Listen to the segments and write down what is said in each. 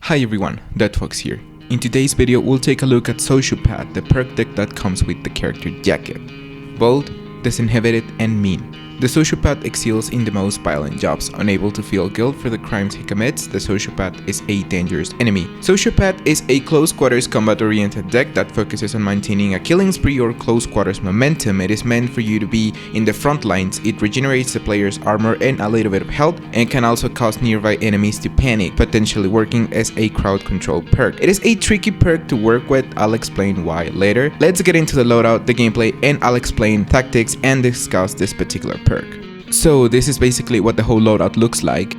Hi everyone, DeadFox here. In today's video we'll take a look at Sociopath, the perk deck that comes with the character Jacket. Bold, disinhibited, and mean. The Sociopath excels in the most violent jobs. Unable to feel guilt for the crimes he commits, the Sociopath is a dangerous enemy. Sociopath is a close quarters combat oriented deck that focuses on maintaining a killing spree or close quarters momentum. It is meant for you to be in the front lines. It regenerates the player's armor and a little bit of health, and can also cause nearby enemies to panic, potentially working as a crowd control perk. It is a tricky perk to work with. I'll explain why later. Let's get into the loadout, the gameplay, and I'll explain tactics and discuss this particular perk. So this is basically what the whole loadout looks like.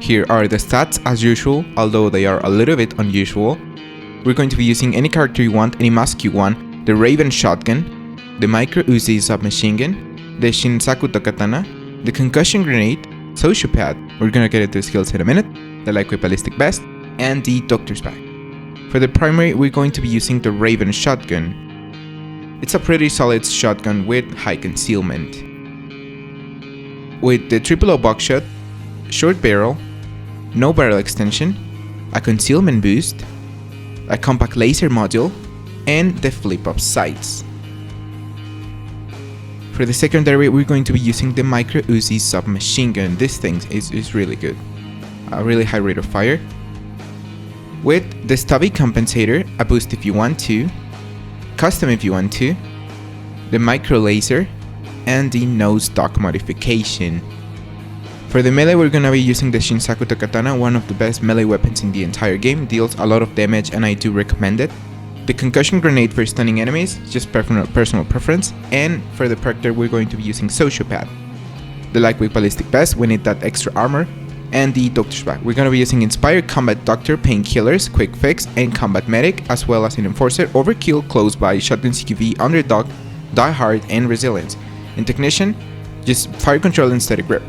Here are the stats as usual, although they are a little bit unusual. We're going to be using any character you want, any mask you want, the Raven shotgun, the Micro Uzi submachine gun, the Shinsaku Katana, the concussion grenade, Sociopath, we're gonna get into the skills in a minute, the lightweight ballistic vest, and the Doctor's bag. For the primary, we're going to be using the Raven shotgun. It's a pretty solid shotgun with high concealment. With the 000 buckshot, short barrel, no barrel extension, a concealment boost, a compact laser module, and the flip-up sights. For the secondary, we're going to be using the Micro Uzi submachine gun. This thing is really good. A really high rate of fire. With the stubby compensator, a boost if you want to, custom if you want to, the micro laser, and the no stock modification. For the melee, we're gonna be using the Shinsaku Katana, one of the best melee weapons in the entire game, deals a lot of damage and I do recommend it. The concussion grenade for stunning enemies, just personal preference, and for the perk there we're going to be using Sociopath. The lightweight ballistic vest, we need that extra armor, and the Doctor's bag. We're gonna be using Inspired Combat Doctor, Painkillers, Quick Fix, and Combat Medic, as well as an Enforcer, Overkill, Close By, Shotgun CQV, Underdog, Die Hard, and Resilience. In Technician, just fire control and steady grip.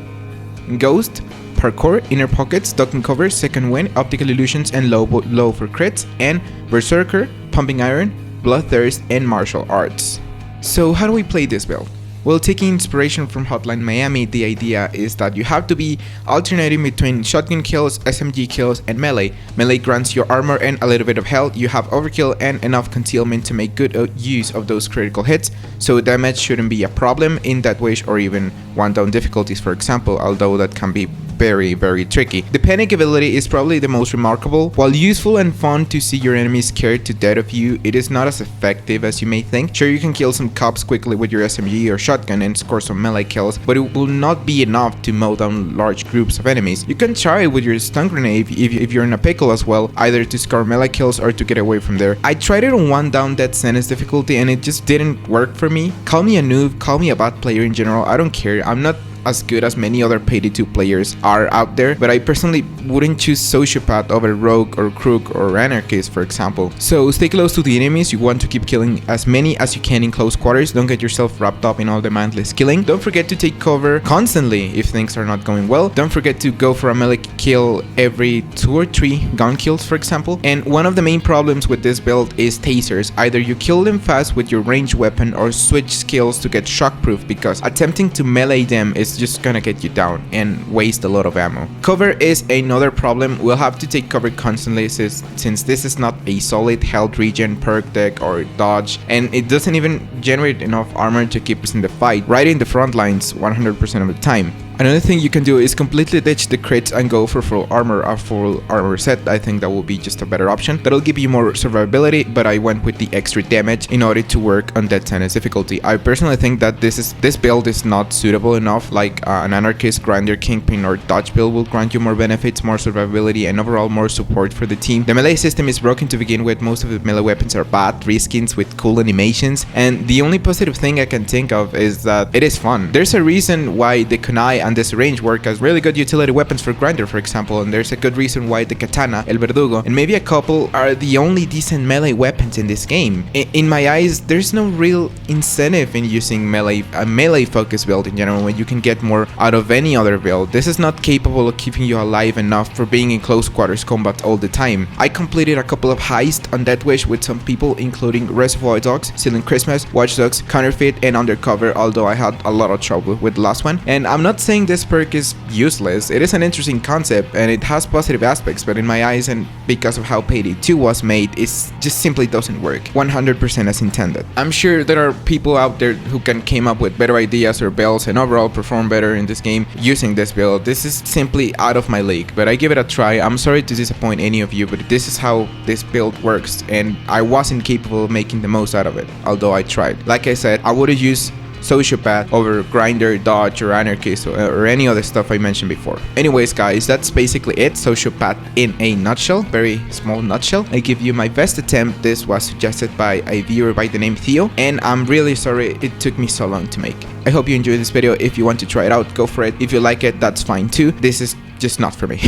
Ghost, Parkour, Inner Pockets, Duck and Cover, Second Wind, Optical Illusions, and low for crits, and Berserker, Pumping Iron, Bloodthirst, and Martial Arts. So how do we play this build? Well, taking inspiration from Hotline Miami, the idea is that you have to be alternating between shotgun kills, SMG kills, and melee. Melee grants your armor and a little bit of health. You have overkill and enough concealment to make good use of those critical hits, so damage shouldn't be a problem in that way, or even one down difficulties, for example, although that can be very tricky. The panic ability is probably the most remarkable. While useful and fun to see your enemies scared to death of you, it is not as effective as you may think. Sure, you can kill some cops quickly with your SMG or shotgun and score some melee kills, but it will not be enough to mow down large groups of enemies. You can try it with your stun grenade if you're in a pickle as well, either to score melee kills or to get away from there. I tried it on 1 down dead sentence difficulty and it just didn't work for me. Call me a noob, call me a bad player in general, I don't care. I'm not as good as many other Payday 2 players are out there, but I personally wouldn't choose Sociopath over Rogue or Crook or Anarchist, for example. So stay close to the enemies. You want to keep killing as many as you can in close quarters. Don't get yourself wrapped up in all the mindless killing. Don't forget to take cover constantly if things are not going well. Don't forget to go for a melee kill every 2 or 3 gun kills, for example. And one of the main problems with this build is tasers. Either you kill them fast with your ranged weapon or switch skills to get shockproof, because attempting to melee them is just gonna get you down and waste a lot of ammo. Cover is another problem. We'll have to take cover constantly since this is not a solid health regen perk deck or dodge, and it doesn't even generate enough armor to keep us in the fight right in the front lines 100% of the time. Another thing you can do is completely ditch the crits and go for full armor, a full armor set. I think that will be just a better option. That'll give you more survivability, but I went with the extra damage in order to work on dead sentence difficulty. I personally think that this build is not suitable enough. Like an Anarchist, Grinder, Kingpin, or Dodge build will grant you more benefits, more survivability, and overall more support for the team. The melee system is broken to begin with. Most of the melee weapons are bad reskins with cool animations, and the only positive thing I can think of is that it is fun. There's a reason why the kunai and this range work as really good utility weapons for Grinder, for example, and there's a good reason why the Katana, El Verdugo, and maybe a couple are the only decent melee weapons in this game. In my eyes, there's no real incentive in using a melee focused build in general when you can get more out of any other build. This is not capable of keeping you alive enough for being in close quarters combat all the time. I completed a couple of heists on Death Wish with some people, including Reservoir Dogs, Silent Christmas, Watch Dogs, Counterfeit, and Undercover, although I had a lot of trouble with the last one. And I'm not saying saying this perk is useless. It is an interesting concept and it has positive aspects, but in my eyes and because of how Payday 2 was made, it just simply doesn't work 100% as intended. I'm sure there are people out there who can came up with better ideas or builds and overall perform better in this game using this build. This is simply out of my league, but I give it a try. I'm sorry to disappoint any of you, but this is how this build works and I wasn't capable of making the most out of it, although I tried. Like I said, I would have used Sociopath over Grinder, Dodge, or Anarchist, or any other stuff I mentioned before. Anyways guys, that's basically it. Sociopath in a nutshell, very small nutshell. I give you my best attempt. This was suggested by a viewer by the name Theo, and I'm really sorry it took me so long to make. I hope you enjoyed this video. If you want to try it out, go for it. If you like it, that's fine too. This is just not for me.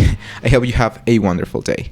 I hope you have a wonderful day.